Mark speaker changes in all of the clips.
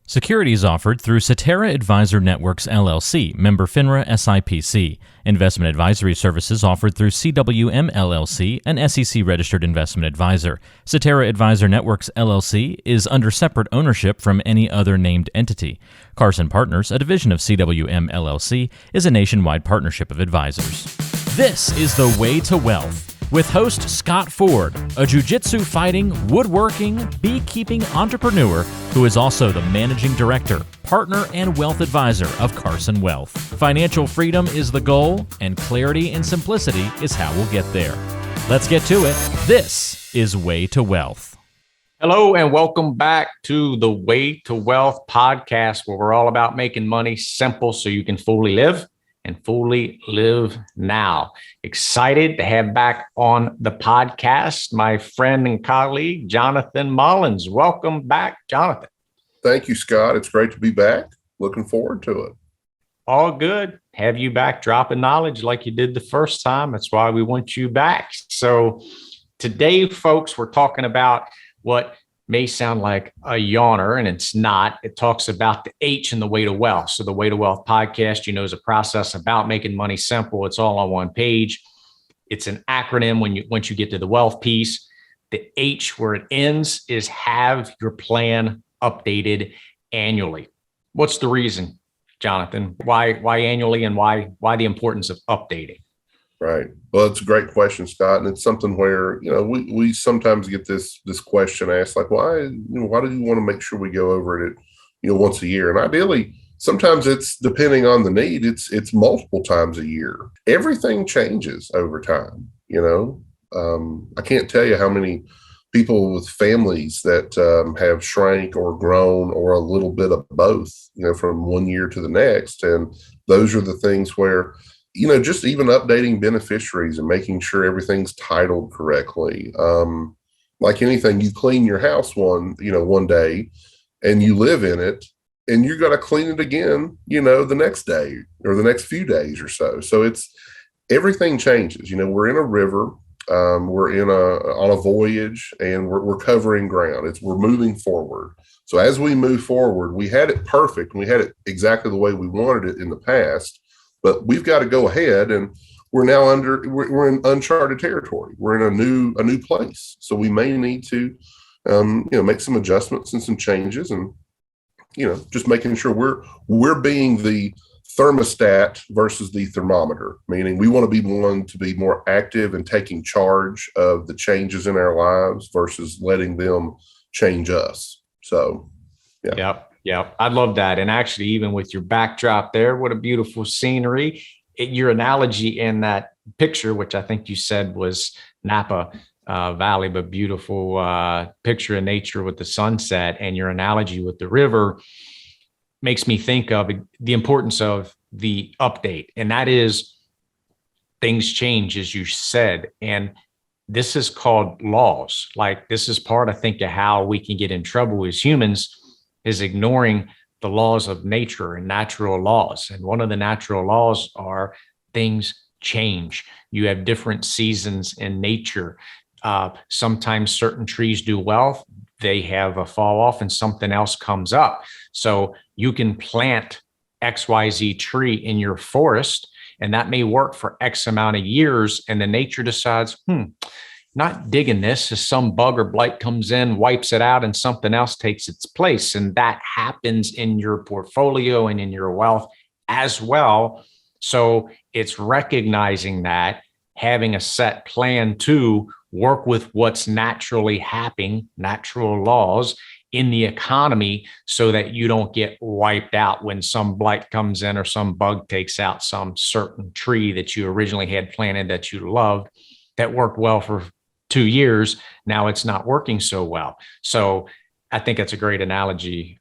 Speaker 1: Securities offered through Cetera Advisor Networks, LLC, member FINRA SIPC. Investment advisory services offered through CWM, LLC, an SEC-registered investment advisor. Cetera Advisor Networks, LLC is under separate ownership from any other named entity. Carson Partners, a division of CWM, LLC, is a nationwide partnership of advisors. This is The Way to Wealth, with host Scott Ford, a jiu-jitsu fighting, woodworking, beekeeping entrepreneur who is also the managing director, partner, and wealth advisor of Carson Wealth. Financial freedom is the goal, and clarity and simplicity is how we'll get there. Let's get to it. This is Way to Wealth.
Speaker 2: Hello, and welcome back to the Way to Wealth podcast, where we're all about making money simple so you can fully live and fully live now. Excited to have back on the podcast my friend and colleague, Jonathan Mullins. Welcome back, Jonathan.
Speaker 3: Thank you, Scott. It's great to be back. Looking forward to it.
Speaker 2: All good. Have you back dropping knowledge like you did the first time. That's why we want you back. So today, folks, we're talking about what may sound like a yawner, and it's not. It talks about the H in the Way to Wealth. So the Way to Wealth podcast, is a process about making money simple. It's all on one page. It's an acronym once you get to the wealth piece. The H, where it ends, is have your plan updated annually. What's the reason, Jonathan? Why annually, and why the importance of updating?
Speaker 3: Right. Well, it's a great question, Scott. And it's something where, we sometimes get this question asked, like, why do you want to make sure we go over it, once a year? And ideally, sometimes it's depending on the need, it's multiple times a year. Everything changes over time. I can't tell you how many people with families that have shrank or grown or a little bit of both, from one year to the next. And those are the things where, just even updating beneficiaries and making sure everything's titled correctly. Like anything, you clean your house one day and you live in it, and you're going to clean it again, the next day or the next few days or so. So everything changes. We're in a river, we're on a voyage, and we're covering ground. We're moving forward. So as we move forward, we had it perfect. We had it exactly the way we wanted it in the past. But we've got to go ahead, and we're now we're in uncharted territory. We're in a new place. So we may need to, make some adjustments and some changes, and, just making sure we're being the thermostat versus the thermometer, meaning we want to be one to be more active and taking charge of the changes in our lives versus letting them change us. So, yeah.
Speaker 2: Yep. Yeah, I love that. And actually, even with your backdrop there, what a beautiful scenery. Your analogy in that picture, which I think you said was Napa Valley, but beautiful picture of nature with the sunset, and your analogy with the river makes me think of the importance of the update. And that is, things change, as you said. And this is called laws. Like, this is part, I think, of how we can get in trouble as humans, is ignoring the laws of nature and natural laws. And one of the natural laws are things change. You have different seasons in nature. Sometimes certain trees do well, they have a fall off and something else comes up. So you can plant XYZ tree in your forest, and that may work for X amount of years. And then nature decides, not digging this, as some bug or blight comes in, wipes it out, and something else takes its place. And that happens in your portfolio and in your wealth as well. So it's recognizing that, having a set plan to work with what's naturally happening, natural laws in the economy, so that you don't get wiped out when some blight comes in or some bug takes out some certain tree that you originally had planted that you loved, that worked well for 2 years. Now it's not working so well. So I think that's a great analogy,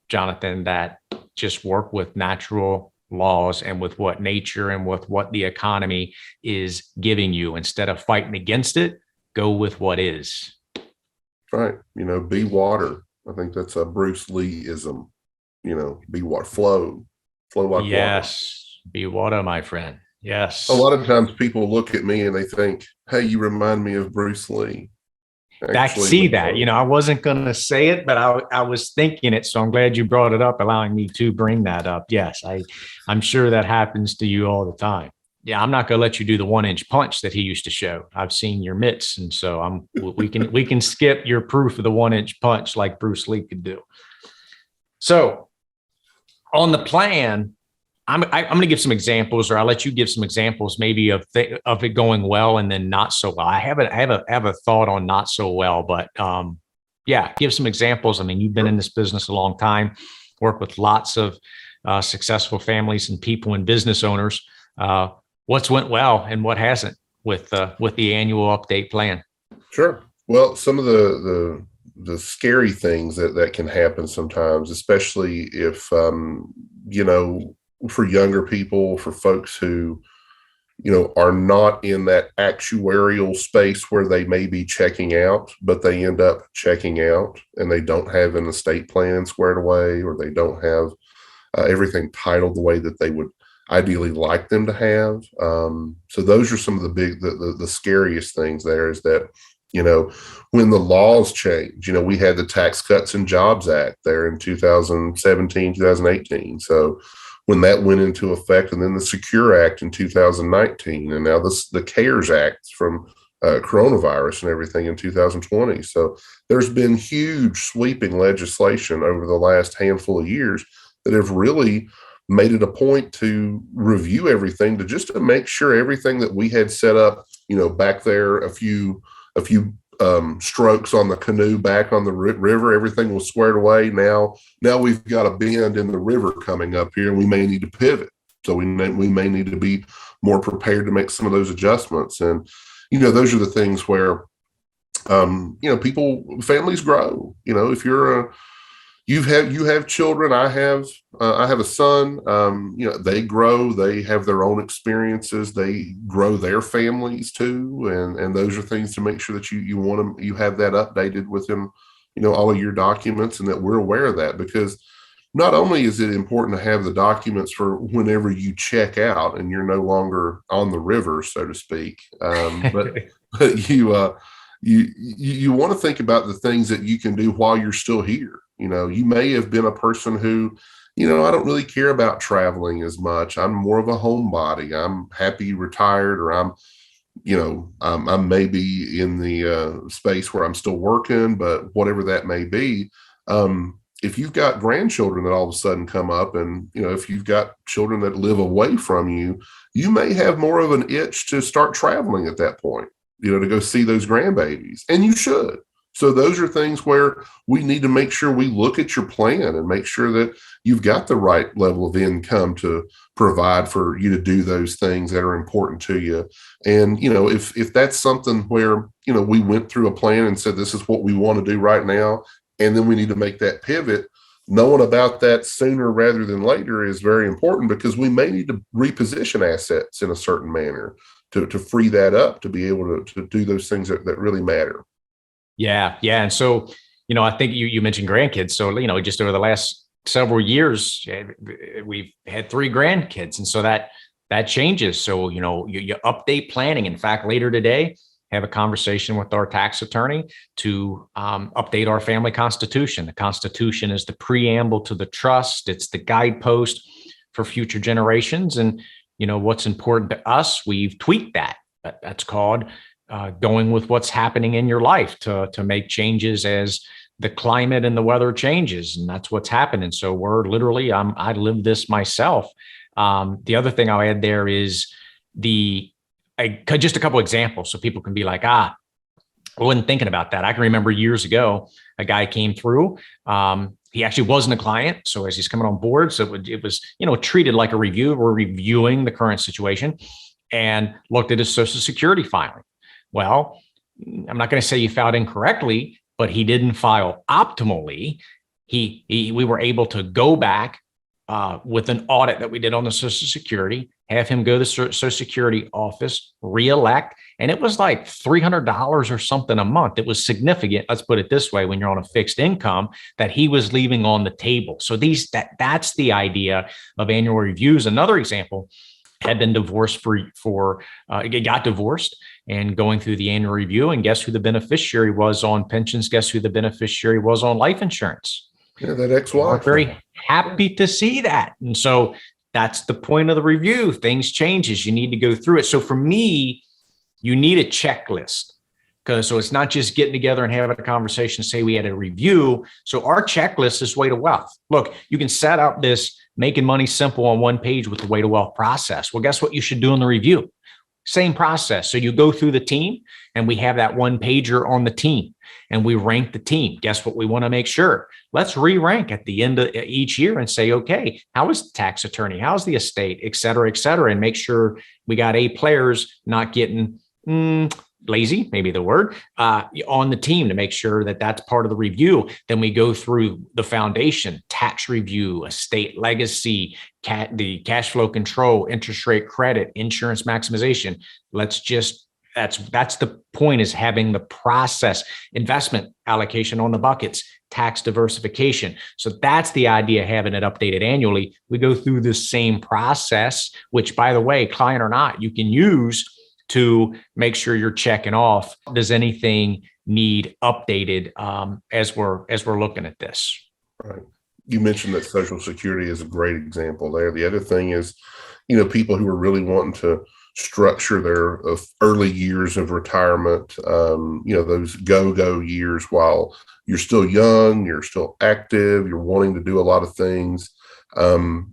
Speaker 2: Jonathan, that just work with natural laws and with what nature and with what the economy is giving you. Instead of fighting against it, go with what is.
Speaker 3: Right. Be water. I think that's a Bruce Lee-ism. Be what? Flow like water.
Speaker 2: Yes. Be water, my friend. Yes.
Speaker 3: A lot of times people look at me and they think, hey, you remind me of Bruce Lee.
Speaker 2: I see that. I wasn't going to say it, but I was thinking it. So I'm glad you brought it up, allowing me to bring that up. Yes, I'm sure that happens to you all the time. Yeah, I'm not going to let you do the 1-inch punch that he used to show. I've seen your mitts, and so we can skip your proof of the 1-inch punch like Bruce Lee could do. So on the plan, I'm going to give some examples, or I'll let you give some examples, maybe of it going well and then not so well. I have a thought on not so well, but yeah, give some examples. I mean, you've been in this business a long time, work with lots of successful families and people and business owners. What's went well and what hasn't with the annual update plan?
Speaker 3: Sure. Well, some of the scary things that can happen sometimes, especially if for younger people, for folks who are not in that actuarial space where they may be checking out, but they end up checking out and they don't have an estate plan squared away, or they don't have everything titled the way that they would ideally like them to have. So those are some of the scariest things there, is that, when the laws change, we had the Tax Cuts and Jobs Act there in 2017, 2018. So when that went into effect, and then the Secure Act in 2019, and now the CARES Act from coronavirus and everything in 2020. So there's been huge sweeping legislation over the last handful of years that have really made it a point to review everything, to make sure everything that we had set up, back there, a few strokes on the canoe back on the river, everything was squared away. Now we've got a bend in the river coming up here, and we may need to pivot. So we may need to be more prepared to make some of those adjustments. And, those are the things where, families grow. If you have children, I have a son, they grow, they have their own experiences, they grow their families too. And those are things to make sure that you have that updated within, all of your documents, and that we're aware of that, because not only is it important to have the documents for whenever you check out and you're no longer on the river, so to speak, but you want to think about the things that you can do while you're still here. You may have been a person who, I don't really care about traveling as much. I'm more of a homebody. I'm happy retired, or I'm maybe in the space where I'm still working, but whatever that may be. If you've got grandchildren that all of a sudden come up, and, if you've got children that live away from you, you may have more of an itch to start traveling at that point, to go see those grandbabies, and you should. So those are things where we need to make sure we look at your plan and make sure that you've got the right level of income to provide for you to do those things that are important to you. And, if that's something where, we went through a plan and said, this is what we want to do right now, and then we need to make that pivot, knowing about that sooner rather than later is very important, because we may need to reposition assets in a certain manner to free that up, to be able to do those things that really matter.
Speaker 2: Yeah. And so, I think you mentioned grandkids. So, just over the last several years, we've had 3 grandkids. And so that changes. So, you update planning. In fact, later today, have a conversation with our tax attorney to update our family constitution. The Constitution is the preamble to the trust. It's the guidepost for future generations. And, what's important to us, we've tweaked that. That's called going with what's happening in your life to make changes as the climate and the weather changes. And that's what's happening. So we're literally, I live this myself. The other thing I'll add there is just a couple examples so people can be like, I wasn't thinking about that. I can remember years ago, a guy came through. He actually wasn't a client. So as he's coming on board, so it was, treated like a review. We're reviewing the current situation, and looked at his Social Security filing. Well, I'm not going to say he filed incorrectly, but he didn't file optimally. We were able to go back with an audit that we did on the Social Security, have him go to the Social Security office, reelect, and it was like $300 or something a month. It was significant. Let's put it this way: when you're on a fixed income, that he was leaving on the table. So that's the idea of annual reviews. Another example, had been divorced got divorced and going through the annual review. And guess who the beneficiary was on pensions? Guess who the beneficiary was on life insurance?
Speaker 3: Yeah, that ex-wife.
Speaker 2: Very happy to see that. And so that's the point of the review. Things changes. You need to go through it. So for me, you need a checklist. So it's not just getting together and having a conversation, say we had a review. So our checklist is Way to Wealth. Look, you can set up this making money simple on one page with the Way to Wealth process. Well, guess what you should do in the review? Same process. So you go through the team and we have that one pager on the team and we rank the team. Guess what we want to make sure? Let's re-rank at the end of each year and say, okay, how is the tax attorney? How's the estate, et cetera, and make sure we got A players not getting lazy, maybe the word, on the team to make sure that that's part of the review. Then we go through the foundation, tax review, estate legacy, the cash flow control, interest rate credit, insurance maximization. That's the point, is having the process, investment allocation on the buckets, tax diversification. So that's the idea, having it updated annually. We go through the same process, which, by the way, client or not, you can use to make sure you're checking off. Does anything need updated as we're looking at this?
Speaker 3: Right. You mentioned that Social Security is a great example there. The other thing is, people who are really wanting to structure their early years of retirement, those go years while you're still young, you're still active, you're wanting to do a lot of things, and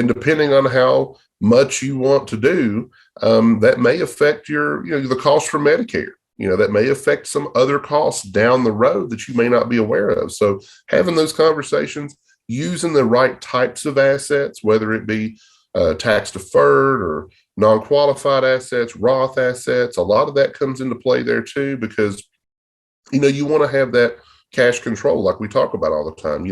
Speaker 3: depending on how much you want to do, that may affect the cost for Medicare. That may affect some other costs down the road that you may not be aware of. So having those conversations, using the right types of assets, whether it be tax deferred or non-qualified assets, Roth assets, a lot of that comes into play there too, because, you want to have that cash control like we talk about all the time.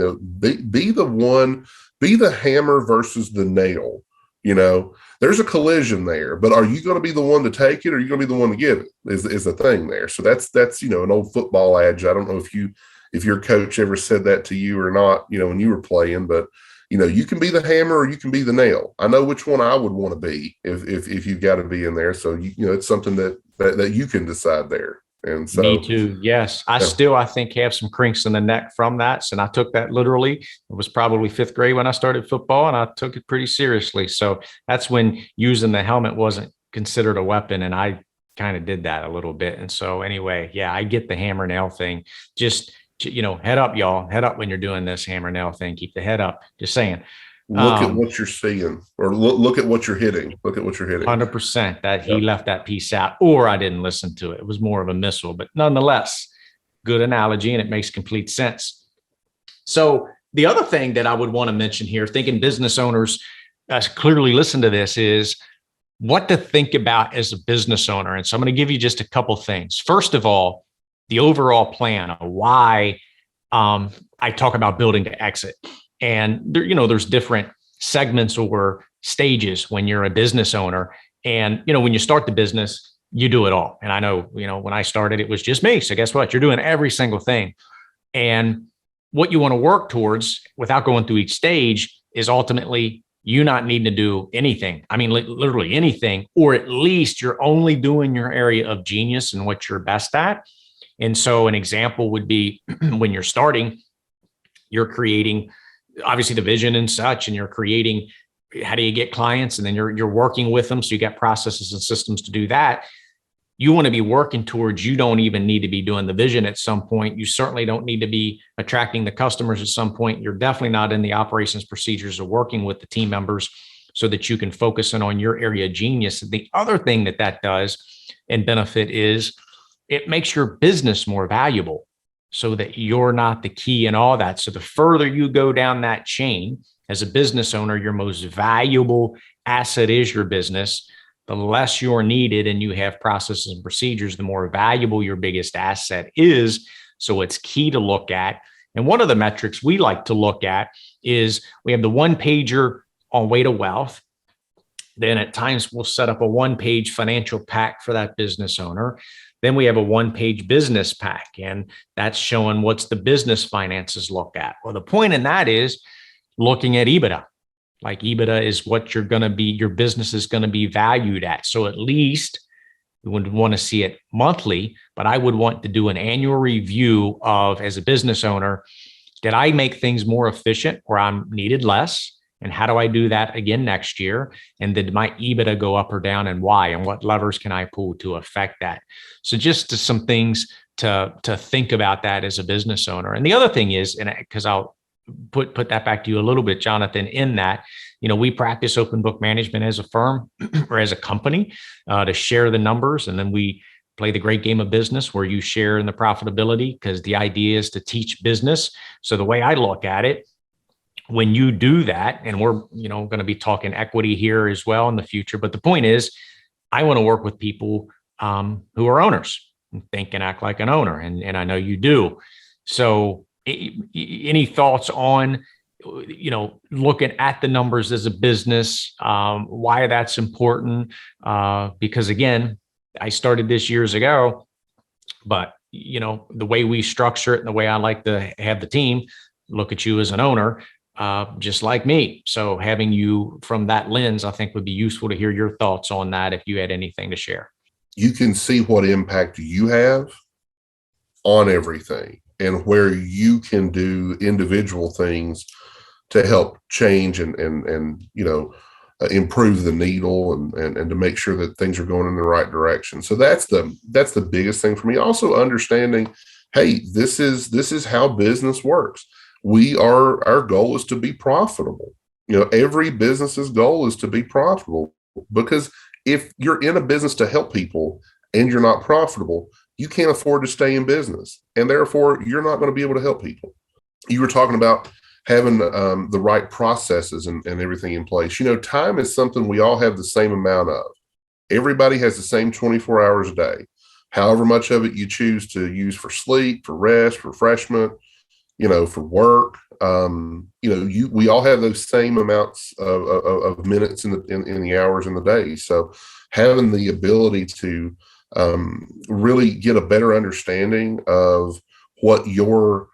Speaker 3: Be the hammer versus the nail. There's a collision there, but are you going to be the one to take it, or are you going to be the one to get it is the thing there. So that's an old football adage. I don't know if your coach ever said that to you or not, when you were playing, but you can be the hammer or you can be the nail. I know which one I would want to be if you've got to be in there. So, it's something that you can decide there. And so,
Speaker 2: me too. Yes. I think have some crinks in the neck from that. And I took that literally. It was probably fifth grade when I started football, and I took it pretty seriously. So that's when using the helmet wasn't considered a weapon. And I kind of did that a little bit. And so anyway, yeah, I get the hammer nail thing. Just, head up, y'all. Head up when you're doing this hammer nail thing. Keep the head up. Just saying.
Speaker 3: Look at what you're seeing, or look at what you're hitting. Look at what you're hitting.
Speaker 2: 100% that he left that piece out, or I didn't listen to it. It was more of a missile, but nonetheless, good analogy, and it makes complete sense. So the other thing that I would want to mention here, thinking business owners clearly listen to this, is what to think about as a business owner. And so I'm going to give you just a couple things. First of all, the overall plan of why I talk about building to exit. And there's different segments or stages when you're a business owner. And, when you start the business, you do it all. And I know, when I started, it was just me. So guess what? You're doing every single thing. And what you want to work towards without going through each stage is ultimately you not needing to do anything. I mean, literally anything, or at least you're only doing your area of genius and what you're best at. And so an example would be when you're starting, you're creating obviously the vision and such, and you're creating, how do you get clients? And then you're working with them. So you got processes and systems to do that. You want to be working towards, you don't even need to be doing the vision at some point. You certainly don't need to be attracting the customers at some point. You're definitely not in the operations procedures of working with the team members so that you can focus in on your area of genius. The other thing that does and benefit is it makes your business more valuable, so that you're not the key and all that. So the further you go down that chain as a business owner, your most valuable asset is your business. The less you're needed and you have processes and procedures, the more valuable your biggest asset is. So it's key to look at. And one of the metrics we like to look at is we have the one pager on Way to Wealth. Then at times we'll set up a one-page financial pack for that business owner. Then we have a one-page business pack, and that's showing what's the business finances look at. Well, the point in that is looking at EBITDA. Like EBITDA is what your business is going to be valued at. So at least we would want to see it monthly, but I would want to do an annual review of, as a business owner, did I make things more efficient where I'm needed less? And how do I do that again next year? And did my EBITDA go up or down, and why? And what levers can I pull to affect that? So just some things to think about that as a business owner. And the other thing is, and because I'll put that back to you a little bit, Jonathan, in that, we practice open book management as a firm or as a company to share the numbers. And then we play the great game of business where you share in the profitability, because the idea is to teach business. So the way I look at it, when you do that, and we're, going to be talking equity here as well in the future, but the point is, I want to work with people who are owners, think and act like an owner. And I know you do. So any thoughts on, looking at the numbers as a business, why that's important? Because again, I started this years ago, but the way we structure it and the way I like to have the team look at you as an owner, just like me. So having you from that lens, I think would be useful to hear your thoughts on that if you had anything to share.
Speaker 3: You can see what impact you have on everything and where you can do individual things to help change and improve the needle and to make sure that things are going in the right direction. So that's the biggest thing for me. Also understanding, hey, this is how business works. Our goal is to be profitable. Every business's goal is to be profitable, because if you're in a business to help people and you're not profitable, you can't afford to stay in business, and therefore you're not going to be able to help people. You were talking about having the right processes and everything in place. Time is something we all have the same amount of. Everybody has the same 24 hours a day. However much of it you choose to use for sleep, for rest, for refreshment, for work, we all have those same amounts of minutes in the hours in the day. So having the ability to really get a better understanding of what your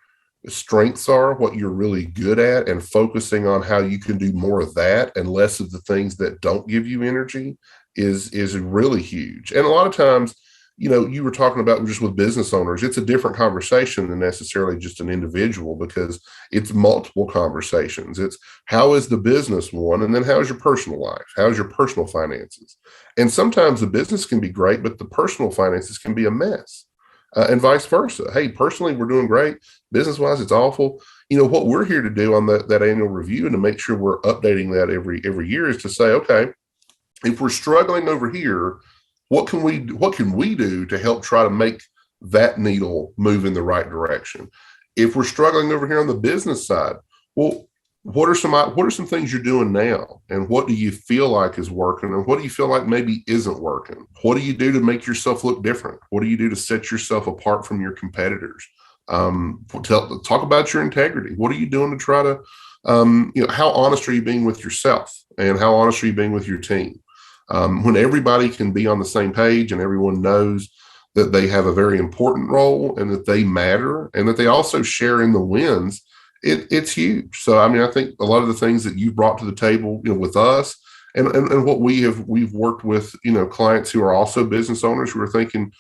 Speaker 3: strengths are, what you're really good at, and focusing on how you can do more of that and less of the things that don't give you energy is really huge. And a lot of times, you were talking about just with business owners, it's a different conversation than necessarily just an individual, because it's multiple conversations. It's how is the business one, and then how is your personal life? How's your personal finances? And sometimes the business can be great, but the personal finances can be a mess. And vice versa. Hey, personally, we're doing great. Business-wise, it's awful. What we're here to do on that annual review and to make sure we're updating that every year is to say, okay, if we're struggling over here, what can we do to help try to make that needle move in the right direction? If we're struggling over here on the business side, well, what are some things you're doing now, and what do you feel like is working, and what do you feel like maybe isn't working? What do you do to make yourself look different? What do you do to set yourself apart from your competitors? Talk about your integrity. What are you doing to try to, how honest are you being with yourself, and how honest are you being with your team? When everybody can be on the same page and everyone knows that they have a very important role and that they matter and that they also share in the wins, it's huge. So, I think a lot of the things that you brought to the table, with us and what we've worked with, clients who are also business owners who are thinking,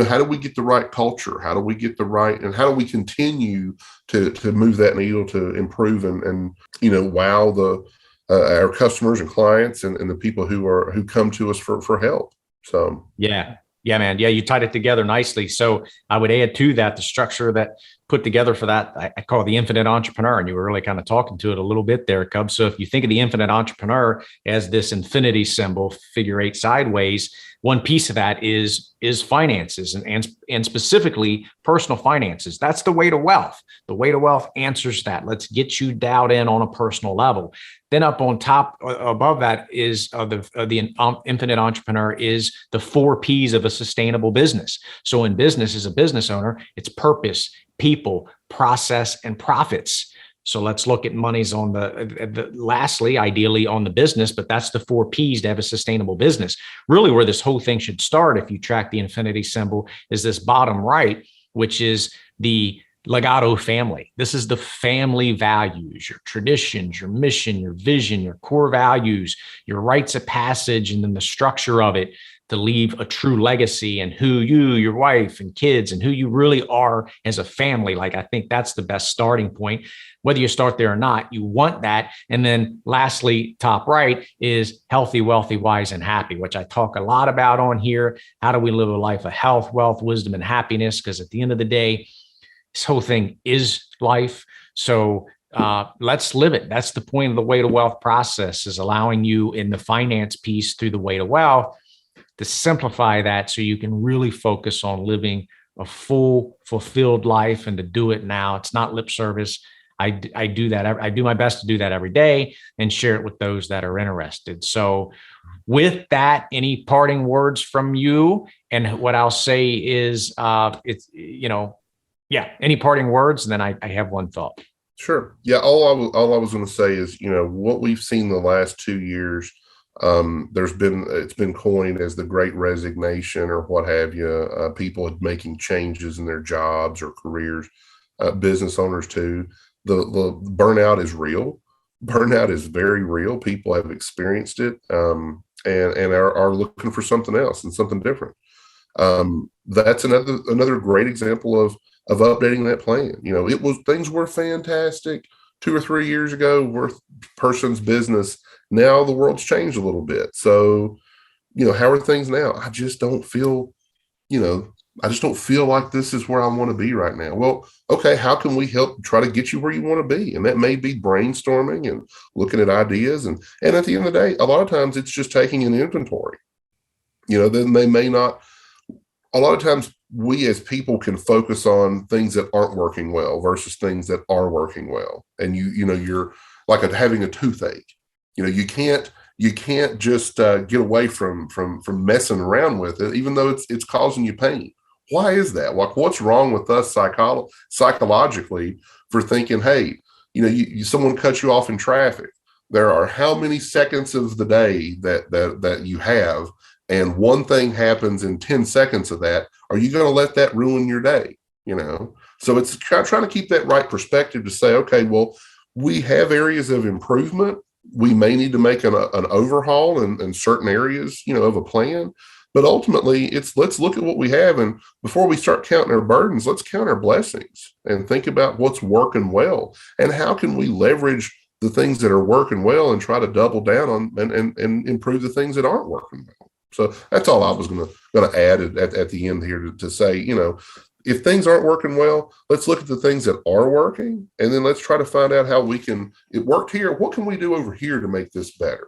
Speaker 3: how do we get the right culture? How do we get the right, and how do we continue to move that needle to improve and wow our customers and clients and the people who come to us for help. So
Speaker 2: yeah, man. Yeah, you tied it together nicely. So I would add to that the structure that put together for that, I call it the infinite entrepreneur. And you were really kind of talking to it a little bit there, Cub. So if you think of the infinite entrepreneur as this infinity symbol, figure 8 sideways, one piece of that is finances and specifically personal finances. That's the way to wealth. The way to wealth answers that. Let's get you dialed in on a personal level. Then up on top, above that is the infinite entrepreneur is the 4 P's of a sustainable business. So in business, as a business owner, it's purpose, people, process, and profits. So let's look at monies on lastly, ideally on the business, but that's the 4 P's to have a sustainable business. Really where this whole thing should start, if you track the infinity symbol, is this bottom right, which is the Legato family. This is the family values, your traditions, your mission, your vision, your core values, your rites of passage, and then the structure of it to leave a true legacy and who you, your wife and kids, and who you really are as a family. Like, I think that's the best starting point. Whether you start there or not, you want that. And then lastly, top right is healthy, wealthy, wise, and happy, which I talk a lot about on here. How do we live a life of health, wealth, wisdom, and happiness? Because at the end of the day, this whole thing is life. So let's live it. That's the point of the Way to Wealth process, is allowing you in the finance piece through the Way to Wealth to simplify that so you can really focus on living a full, fulfilled life, and to do it now. It's not lip service. I do that. I do my best to do that every day and share it with those that are interested. So with that, any parting words from you? And what I'll say is, any parting words? And then I have one thought.
Speaker 3: Sure. Yeah. All I was going to say is, what we've seen the last 2 years, it's been coined as the Great Resignation or what have you. People making changes in their jobs or careers, business owners too. The burnout is real. Burnout is very real. People have experienced it, and are looking for something else and something different. That's another great example of updating that plan. Things were fantastic 2 or 3 years ago, worth person's business. Now the world's changed a little bit. So, how are things now? I just don't feel like this is where I want to be right now. Well, okay, how can we help try to get you where you want to be? And that may be brainstorming and looking at ideas. And at the end of the day, a lot of times it's just taking an inventory. Then they may not, a lot of times we as people can focus on things that aren't working well versus things that are working well. And you're like having a toothache. You can't just get away from messing around with it, even though it's causing you pain. Why is that? Like, what's wrong with us psychologically for thinking, hey, someone cuts you off in traffic. There are how many seconds of the day that you have, and one thing happens in 10 seconds of that. Are you going to let that ruin your day? So it's trying to keep that right perspective to say, okay, well, we have areas of improvement. We may need to make an overhaul in certain areas, of a plan. But ultimately, let's look at what we have. And before we start counting our burdens, let's count our blessings and think about what's working well. And how can we leverage the things that are working well and try to double down on and improve the things that aren't working well. So that's all I was going to add at the end here to say, if things aren't working well, let's look at the things that are working, and then let's try to find out how it worked here. What can we do over here to make this better?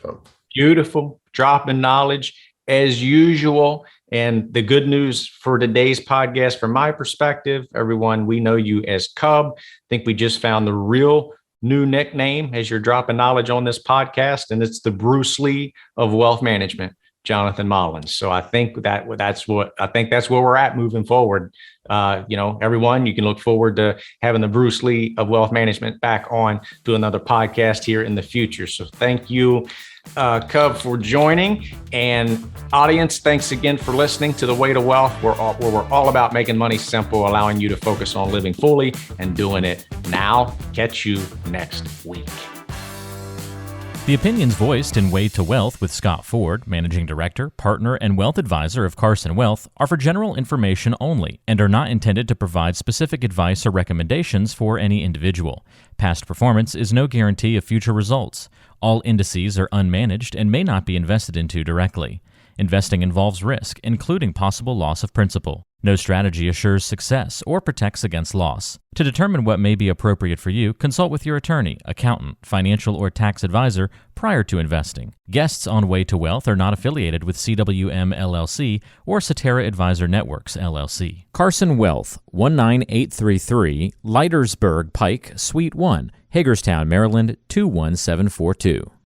Speaker 3: Tom.
Speaker 2: Beautiful. Dropping knowledge as usual. And the good news for today's podcast, from my perspective, everyone, we know you as Cub. I think we just found the real new nickname as you're dropping knowledge on this podcast, and it's the Bruce Lee of wealth management, Jonathan Mullins. So I think that's where we're at moving forward. Everyone, you can look forward to having the Bruce Lee of wealth management back on to another podcast here in the future. So thank you, Cub, for joining, and audience, thanks again for listening to The Way to Wealth, where we're all about making money simple, allowing you to focus on living fully and doing it now. Catch you next week.
Speaker 1: The opinions voiced in Way to Wealth with Scott Ford, Managing Director, Partner, and Wealth Advisor of Carson Wealth, are for general information only and are not intended to provide specific advice or recommendations for any individual. Past performance is no guarantee of future results. All indices are unmanaged and may not be invested into directly. Investing involves risk, including possible loss of principal. No strategy assures success or protects against loss. To determine what may be appropriate for you, consult with your attorney, accountant, financial or tax advisor prior to investing. Guests on Way to Wealth are not affiliated with CWM LLC or Cetera Advisor Networks LLC. Carson Wealth, 19833 Leitersburg Pike, Suite 1, Hagerstown, Maryland, 21742.